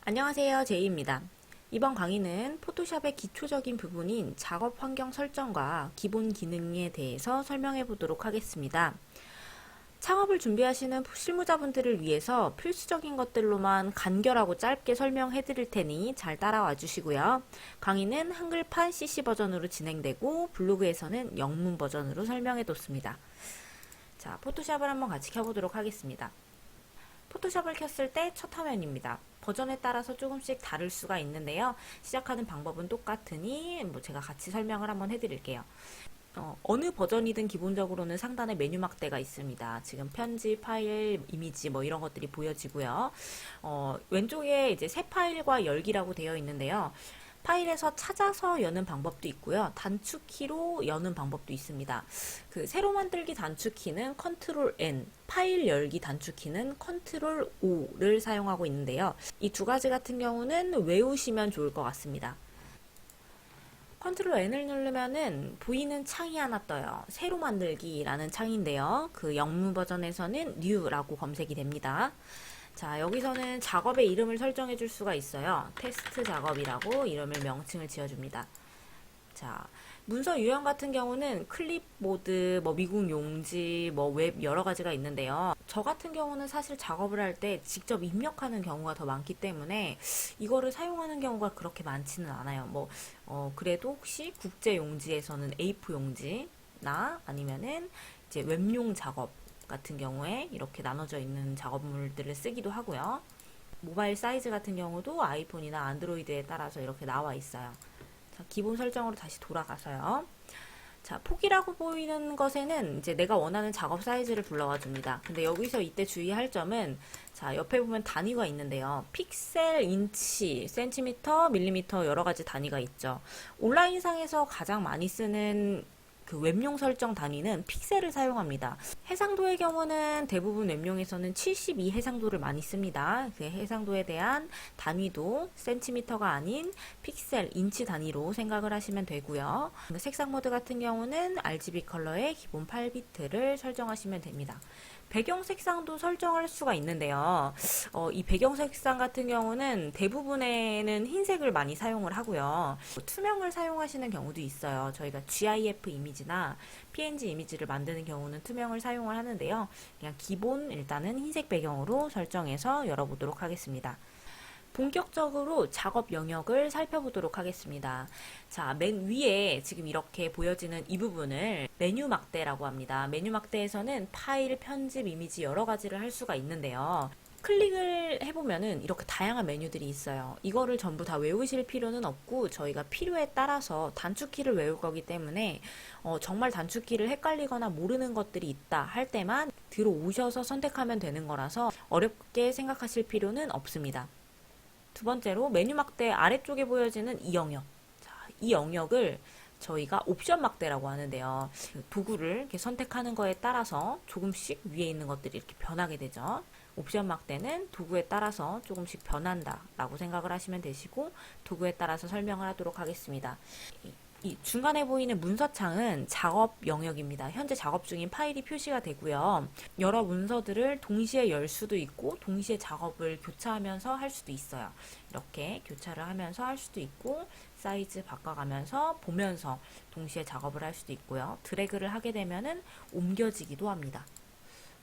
안녕하세요, 제이입니다. 이번 강의는 포토샵의 기초적인 부분인 작업 환경 설정과 기본 기능에 대해서 설명해 보도록 하겠습니다. 창업을 준비하시는 실무자분들을 위해서 필수적인 것들로만 간결하고 짧게 설명해 드릴 테니 잘 따라와 주시고요. 강의는 한글판 CC 버전으로 진행되고 블로그에서는 영문 버전으로 설명해 뒀습니다. 자, 포토샵을 한번 같이 켜보도록 하겠습니다. 포토샵을 켰을 때 첫 화면입니다. 버전에 따라서 조금씩 다를 수가 있는데요. 시작하는 방법은 똑같으니 제가 같이 설명을 한번 해드릴게요. 어느 버전이든 기본적으로는 상단에 메뉴 막대가 있습니다. 지금 편집, 파일, 이미지 이런 것들이 보여지고요. 왼쪽에 이제 새 파일과 열기라고 되어 있는데요. 파일에서 찾아서 여는 방법도 있고요. 단축키로 여는 방법도 있습니다. 그 새로 만들기 단축키는 컨트롤 N, 파일 열기 단축키는 컨트롤 O를 사용하고 있는데요. 이 두 가지 같은 경우는 외우시면 좋을 것 같습니다. 컨트롤 N을 누르면은 보이는 창이 하나 떠요. 새로 만들기라는 창인데요. 그 영문 버전에서는 New라고 검색이 됩니다. 자, 여기서는 작업의 이름을 설정해 줄 수가 있어요. 테스트 작업이라고 이름을 명칭을 지어줍니다. 자, 문서 유형 같은 경우는 클립보드, 미국 용지, 웹 여러 가지가 있는데요. 저 같은 경우는 사실 작업을 할 때 직접 입력하는 경우가 더 많기 때문에 이거를 사용하는 경우가 그렇게 많지는 않아요. 그래도 혹시 국제 용지에서는 A4 용지나 아니면은 이제 웹용 작업 같은 경우에 이렇게 나눠져 있는 작업물들을 쓰기도 하고요. 모바일 사이즈 같은 경우도 아이폰이나 안드로이드에 따라서 이렇게 나와 있어요. 자, 기본 설정으로 다시 돌아가서요. 자, 폭이라고 보이는 것에는 이제 내가 원하는 작업 사이즈를 불러와 줍니다. 근데 여기서 이때 주의할 점은 자, 옆에 보면 단위가 있는데요. 픽셀, 인치, 센티미터, 밀리미터 여러 가지 단위가 있죠. 온라인상에서 가장 많이 쓰는 그 웹용 설정 단위는 픽셀을 사용합니다. 해상도의 경우는 대부분 웹용에서는 72 해상도를 많이 씁니다. 그 해상도에 대한 단위도 센티미터가 아닌 픽셀, 인치 단위로 생각을 하시면 되고요. 색상 모드 같은 경우는 RGB 컬러의 기본 8비트를 설정하시면 됩니다. 배경 색상도 설정할 수가 있는데요. 이 배경 색상 같은 경우는 대부분에는 흰색을 많이 사용을 하고요. 투명을 사용하시는 경우도 있어요. 저희가 GIF 이미지나 PNG 이미지를 만드는 경우는 투명을 사용을 하는데요. 그냥 기본 일단은 흰색 배경으로 설정해서 열어보도록 하겠습니다. 본격적으로 작업 영역을 살펴보도록 하겠습니다. 자, 맨 위에 지금 이렇게 보여지는 이 부분을 메뉴 막대라고 합니다. 메뉴 막대에서는 파일, 편집, 이미지 여러 가지를 할 수가 있는데요. 클릭을 해보면은 이렇게 다양한 메뉴들이 있어요. 이거를 전부 다 외우실 필요는 없고 저희가 필요에 따라서 단축키를 외울 거기 때문에 정말 단축키를 헷갈리거나 모르는 것들이 있다 할 때만 들어오셔서 선택하면 되는 거라서 어렵게 생각하실 필요는 없습니다. 두 번째로 메뉴 막대 아래쪽에 보여지는 이 영역. 자, 이 영역을 저희가 옵션 막대라고 하는데요. 도구를 이렇게 선택하는 거에 따라서 조금씩 위에 있는 것들이 이렇게 변하게 되죠. 옵션 막대는 도구에 따라서 조금씩 변한다라고 생각을 하시면 되시고 도구에 따라서 설명을 하도록 하겠습니다. 이 중간에 보이는 문서창은 작업 영역입니다. 현재 작업 중인 파일이 표시가 되고요. 여러 문서들을 동시에 열 수도 있고 동시에 작업을 교차하면서 할 수도 있어요. 이렇게 교차를 하면서 할 수도 있고 사이즈 바꿔가면서 보면서 동시에 작업을 할 수도 있고요. 드래그를 하게 되면은 옮겨지기도 합니다.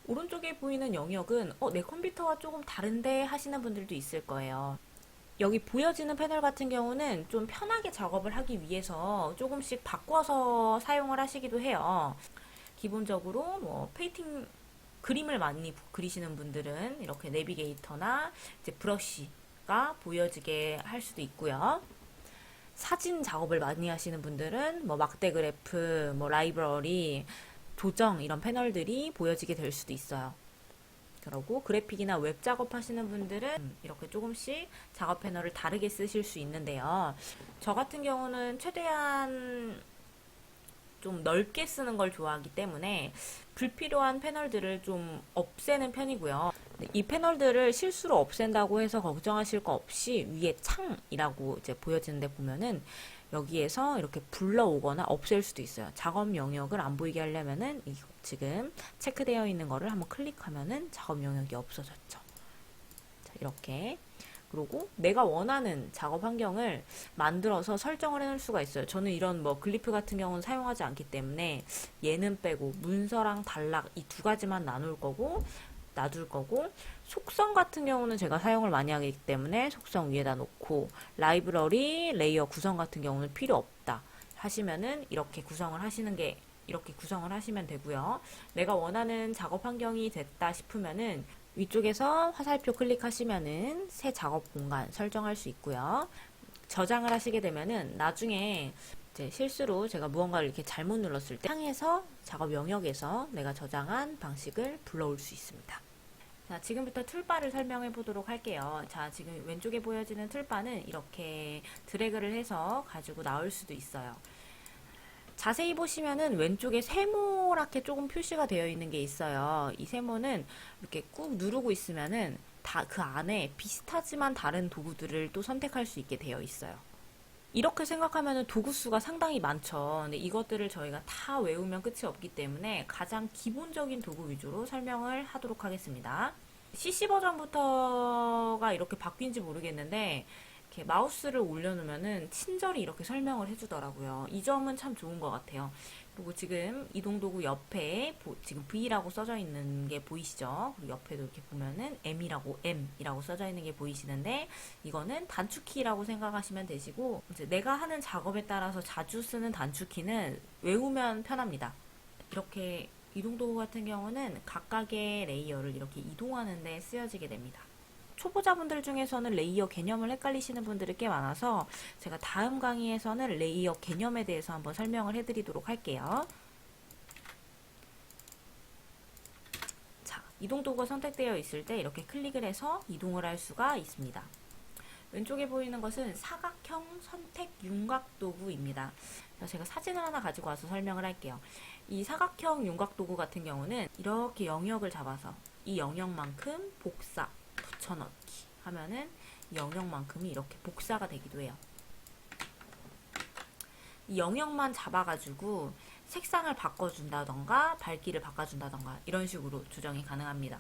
오른쪽에 보이는 영역은 내 컴퓨터와 조금 다른데 하시는 분들도 있을 거예요. 여기 보여지는 패널 같은 경우는 좀 편하게 작업을 하기 위해서 조금씩 바꿔서 사용을 하시기도 해요. 기본적으로 페인팅 그림을 많이 그리시는 분들은 이렇게 내비게이터나 이제 브러쉬가 보여지게 할 수도 있고요. 사진 작업을 많이 하시는 분들은 막대 그래프, 라이브러리, 조정 이런 패널들이 보여지게 될 수도 있어요. 그리고 그래픽이나 웹 작업하시는 분들은 이렇게 조금씩 작업 패널을 다르게 쓰실 수 있는데요. 저 같은 경우는 최대한 좀 넓게 쓰는 걸 좋아하기 때문에 불필요한 패널들을 좀 없애는 편이고요. 이 패널들을 실수로 없앤다고 해서 걱정하실 거 없이 위에 창이라고 이제 보여지는데 보면은 여기에서 이렇게 불러오거나 없앨 수도 있어요. 작업 영역을 안 보이게 하려면은 지금 체크되어 있는 거를 한번 클릭하면은 작업 영역이 없어졌죠. 자, 이렇게 그리고 내가 원하는 작업 환경을 만들어서 설정을 해놓을 수가 있어요. 저는 이런 뭐 글리프 같은 경우는 사용하지 않기 때문에 얘는 빼고 문서랑 단락 이 두 가지만 놔둘 거고, 속성 같은 경우는 제가 사용을 많이 하기 때문에 속성 위에다 놓고, 라이브러리 레이어 구성 같은 경우는 필요 없다 하시면은 이렇게 구성을 하시면 되고요. 내가 원하는 작업 환경이 됐다 싶으면은 위쪽에서 화살표 클릭하시면은 새 작업 공간 설정할 수 있고요. 저장을 하시게 되면은 나중에 이제 실수로 제가 무언가를 이렇게 잘못 눌렀을 때 창에서 작업 영역에서 내가 저장한 방식을 불러올 수 있습니다. 자, 지금부터 툴바를 설명해 보도록 할게요. 자, 지금 왼쪽에 보여지는 툴바는 이렇게 드래그를 해서 가지고 나올 수도 있어요. 자세히 보시면은 왼쪽에 세모랗게 조금 표시가 되어 있는 게 있어요. 이 세모는 이렇게 꾹 누르고 있으면은 다 그 안에 비슷하지만 다른 도구들을 또 선택할 수 있게 되어 있어요. 이렇게 생각하면은 도구 수가 상당히 많죠. 근데 이것들을 저희가 다 외우면 끝이 없기 때문에 가장 기본적인 도구 위주로 설명을 하도록 하겠습니다. CC 버전부터가 이렇게 바뀐지 모르겠는데 이렇게 마우스를 올려놓으면은 친절히 이렇게 설명을 해주더라고요. 이 점은 참 좋은 것 같아요. 그리고 지금 이동도구 옆에 지금 V라고 써져 있는 게 보이시죠? 그리고 옆에도 이렇게 보면은 M이라고 써져 있는 게 보이시는데 이거는 단축키라고 생각하시면 되시고, 이제 내가 하는 작업에 따라서 자주 쓰는 단축키는 외우면 편합니다. 이렇게 이동도구 같은 경우는 각각의 레이어를 이렇게 이동하는 데 쓰여지게 됩니다. 초보자분들 중에서는 레이어 개념을 헷갈리시는 분들이 꽤 많아서 제가 다음 강의에서는 레이어 개념에 대해서 한번 설명을 해드리도록 할게요. 자, 이동 도구가 선택되어 있을 때 이렇게 클릭을 해서 이동을 할 수가 있습니다. 왼쪽에 보이는 것은 사각형 선택 윤곽 도구입니다. 제가 사진을 하나 가지고 와서 설명을 할게요. 이 사각형 윤곽 도구 같은 경우는 이렇게 영역을 잡아서 이 영역만큼 복사 붙여넣기 하면은 이 영역만큼이 이렇게 복사가 되기도 해요. 이 영역만 잡아가지고 색상을 바꿔준다던가 밝기를 바꿔준다던가 이런 식으로 조정이 가능합니다.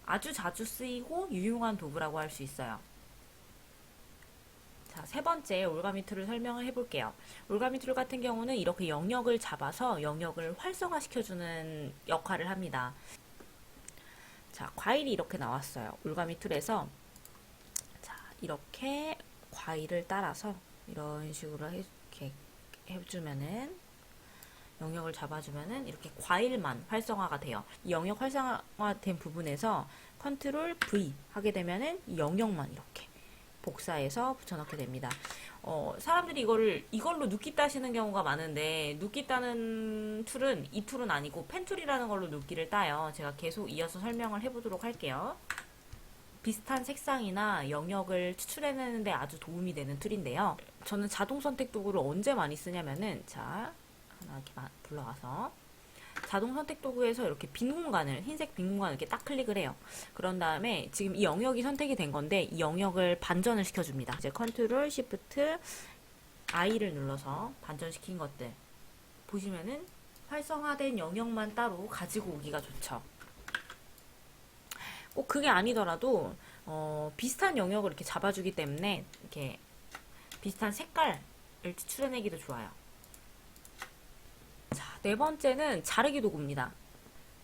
아주 자주 쓰이고 유용한 도구라고 할 수 있어요. 자, 세 번째 올가미 툴을 설명을 해볼게요. 올가미 툴 같은 경우는 이렇게 영역을 잡아서 영역을 활성화시켜주는 역할을 합니다. 자, 과일이 이렇게 나왔어요. 올가미 툴에서 자, 이렇게 과일을 따라서 이런 식으로 이렇게 해주면은 영역을 잡아주면은 이렇게 과일만 활성화가 돼요. 이 영역 활성화된 부분에서 컨트롤 V 하게 되면은 이 영역만 이렇게 복사해서 붙여넣게 됩니다. 사람들이 이걸로 눕기 따시는 경우가 많은데, 눕기 따는 툴은 이 툴은 아니고 펜 툴이라는 걸로 눕기를 따요. 제가 계속 이어서 설명을 해보도록 할게요. 비슷한 색상이나 영역을 추출해내는데 아주 도움이 되는 툴인데요. 저는 자동 선택 도구를 언제 많이 쓰냐면은, 자, 하나 이렇게 불러와서 자동 선택 도구에서 이렇게 빈 공간을, 흰색 빈 공간을 이렇게 딱 클릭을 해요. 그런 다음에 지금 이 영역이 선택이 된 건데 이 영역을 반전을 시켜줍니다. 이제 컨트롤 시프트 I를 눌러서 반전시킨 것들 보시면은 활성화된 영역만 따로 가지고 오기가 좋죠. 꼭 그게 아니더라도 비슷한 영역을 이렇게 잡아주기 때문에 이렇게 비슷한 색깔을 추출해내기도 좋아요. 자, 네 번째는 자르기 도구입니다.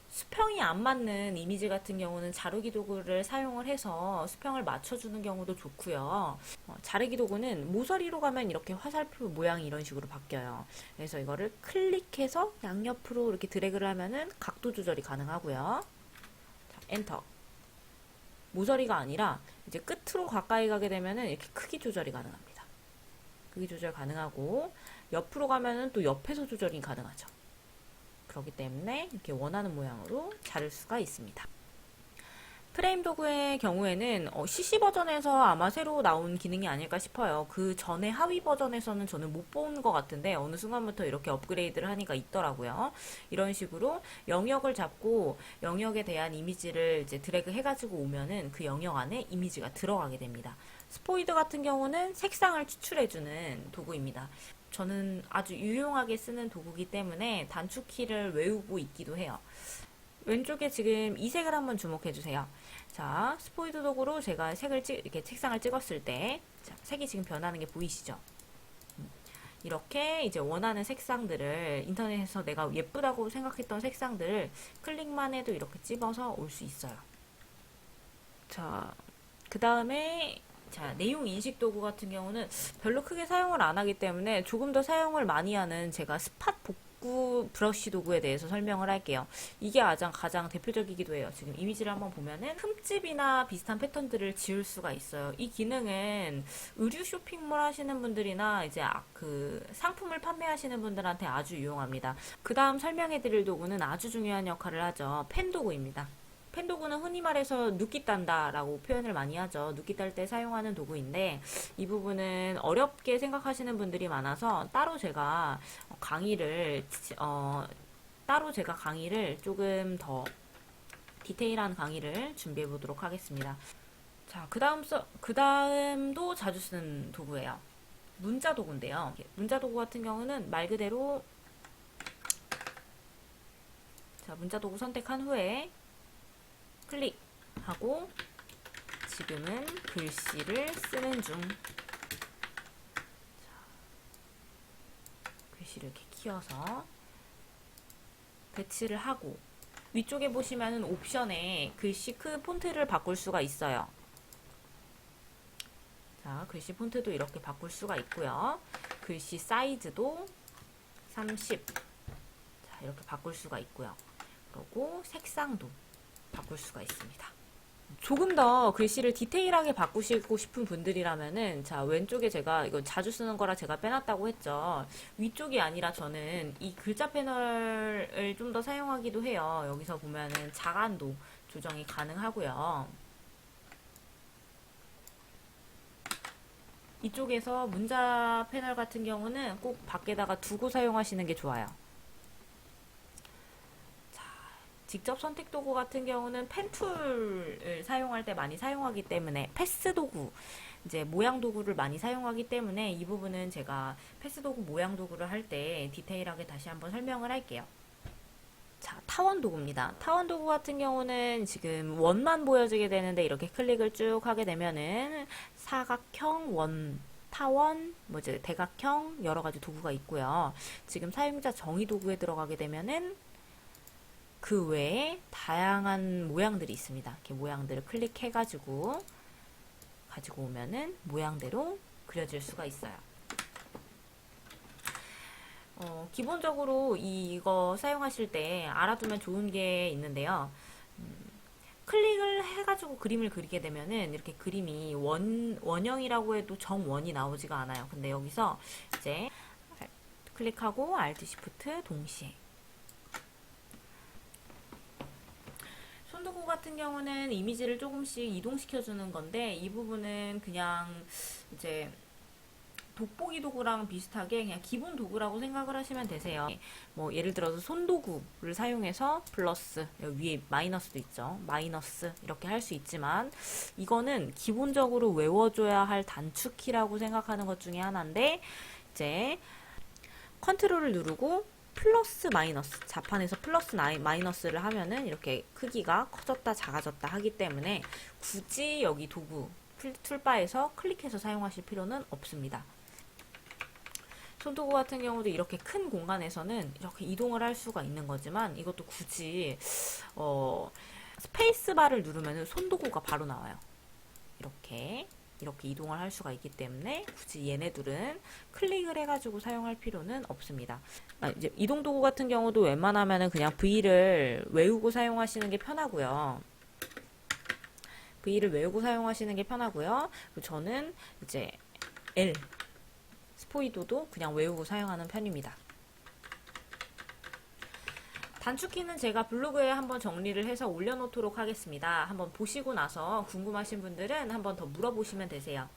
수평이 안 맞는 이미지 같은 경우는 자르기 도구를 사용을 해서 수평을 맞춰주는 경우도 좋고요. 자르기 도구는 모서리로 가면 이렇게 화살표 모양이 이런 식으로 바뀌어요. 그래서 이거를 클릭해서 양옆으로 이렇게 드래그를 하면은 각도 조절이 가능하고요. 자, 엔터. 모서리가 아니라 이제 끝으로 가까이 가게 되면은 이렇게 크기 조절이 가능합니다. 크기 조절 가능하고 옆으로 가면은 또 옆에서 조절이 가능하죠. 그렇기 때문에 이렇게 원하는 모양으로 자를 수가 있습니다. 프레임 도구의 경우에는 CC 버전에서 아마 새로 나온 기능이 아닐까 싶어요. 그 전에 하위 버전에서는 저는 못 본 것 같은데 어느 순간부터 이렇게 업그레이드를 하니까 있더라고요. 이런 식으로 영역을 잡고 영역에 대한 이미지를 이제 드래그 해가지고 오면은 그 영역 안에 이미지가 들어가게 됩니다. 스포이드 같은 경우는 색상을 추출해주는 도구입니다. 저는 아주 유용하게 쓰는 도구이기 때문에 단축키를 외우고 있기도 해요. 왼쪽에 지금 이 색을 한번 주목해 주세요. 자, 스포이드 도구로 제가 이렇게 색상을 찍었을 때, 자, 색이 지금 변하는 게 보이시죠? 이렇게 이제 원하는 색상들을 인터넷에서 내가 예쁘다고 생각했던 색상들을 클릭만 해도 이렇게 찝어서 올 수 있어요. 자, 그 다음에 자, 내용 인식 도구 같은 경우는 별로 크게 사용을 안 하기 때문에 조금 더 사용을 많이 하는 제가 스팟 복구 브러쉬 도구에 대해서 설명을 할게요. 이게 가장 대표적이기도 해요. 지금 이미지를 한번 보면은 흠집이나 비슷한 패턴들을 지울 수가 있어요. 이 기능은 의류 쇼핑몰 하시는 분들이나 이제 그 상품을 판매하시는 분들한테 아주 유용합니다. 그 다음 설명해 드릴 도구는 아주 중요한 역할을 하죠. 펜 도구입니다. 펜 도구는 흔히 말해서 눕기 딴다 라고 표현을 많이 하죠. 눕기 딸 때 사용하는 도구인데 이 부분은 어렵게 생각하시는 분들이 많아서 따로 제가 강의를 조금 더 디테일한 강의를 준비해 보도록 하겠습니다. 자, 그 다음도 자주 쓰는 도구예요. 문자 도구인데요. 문자 도구 같은 경우는 말 그대로 자, 문자 도구 선택한 후에 클릭하고 지금은 글씨를 쓰는 중. 자, 글씨를 이렇게 키워서 배치를 하고 위쪽에 보시면은 옵션에 글씨 폰트를 바꿀 수가 있어요. 자, 글씨 폰트도 이렇게 바꿀 수가 있고요. 글씨 사이즈도 30. 자, 이렇게 바꿀 수가 있고요. 그리고 색상도 바꿀 수가 있습니다. 조금 더 글씨를 디테일하게 바꾸시고 싶은 분들이라면은 자, 왼쪽에 제가 이거 자주 쓰는 거라 제가 빼놨다고 했죠. 위쪽이 아니라 저는 이 글자 패널을 좀 더 사용하기도 해요. 여기서 보면은 자간도 조정이 가능하고요. 이쪽에서 문자 패널 같은 경우는 꼭 밖에다가 두고 사용하시는 게 좋아요. 직접 선택 도구 같은 경우는 펜툴을 사용할 때 많이 사용하기 때문에 패스 도구, 이제 모양 도구를 많이 사용하기 때문에 이 부분은 제가 패스 도구 모양 도구를 할 때 디테일하게 다시 한번 설명을 할게요. 자, 타원 도구입니다. 타원 도구 같은 경우는 지금 원만 보여지게 되는데 이렇게 클릭을 쭉 하게 되면은 사각형, 원, 타원, 이제 대각형 여러 가지 도구가 있고요. 지금 사용자 정의 도구에 들어가게 되면은 그 외에 다양한 모양들이 있습니다. 이렇게 모양들을 클릭해가지고 가지고 오면은 모양대로 그려질 수가 있어요. 기본적으로 이거 사용하실 때 알아두면 좋은 게 있는데요. 클릭을 해가지고 그림을 그리게 되면은 이렇게 그림이 원형이라고 해도 정원이 나오지가 않아요. 근데 여기서 이제 클릭하고 Alt Shift 동시에 손도구 같은 경우는 이미지를 조금씩 이동시켜주는 건데 이 부분은 그냥 이제 돋보기 도구랑 비슷하게 그냥 기본 도구라고 생각을 하시면 되세요. 뭐 예를 들어서 손도구를 사용해서 플러스, 여기 위에 마이너스도 있죠. 마이너스 이렇게 할 수 있지만 이거는 기본적으로 외워줘야 할 단축키라고 생각하는 것 중에 하나인데 이제 컨트롤을 누르고 플러스 마이너스, 자판에서 플러스 마이너스를 하면은 이렇게 크기가 커졌다 작아졌다 하기 때문에 굳이 여기 도구 툴바에서 클릭해서 사용하실 필요는 없습니다. 손도구 같은 경우도 이렇게 큰 공간에서는 이렇게 이동을 할 수가 있는 거지만 이것도 굳이 스페이스바를 누르면은 손도구가 바로 나와요. 이렇게 이동을 할 수가 있기 때문에 굳이 얘네들은 클릭을 해가지고 사용할 필요는 없습니다. 이제 이동 도구 같은 경우도 웬만하면은 그냥 V를 외우고 사용하시는 게 편하고요. V를 외우고 사용하시는 게 편하고요. 저는 이제 L 스포이도도 그냥 외우고 사용하는 편입니다. 단축키는 제가 블로그에 한번 정리를 해서 올려놓도록 하겠습니다. 한번 보시고 나서 궁금하신 분들은 한번 더 물어보시면 되세요.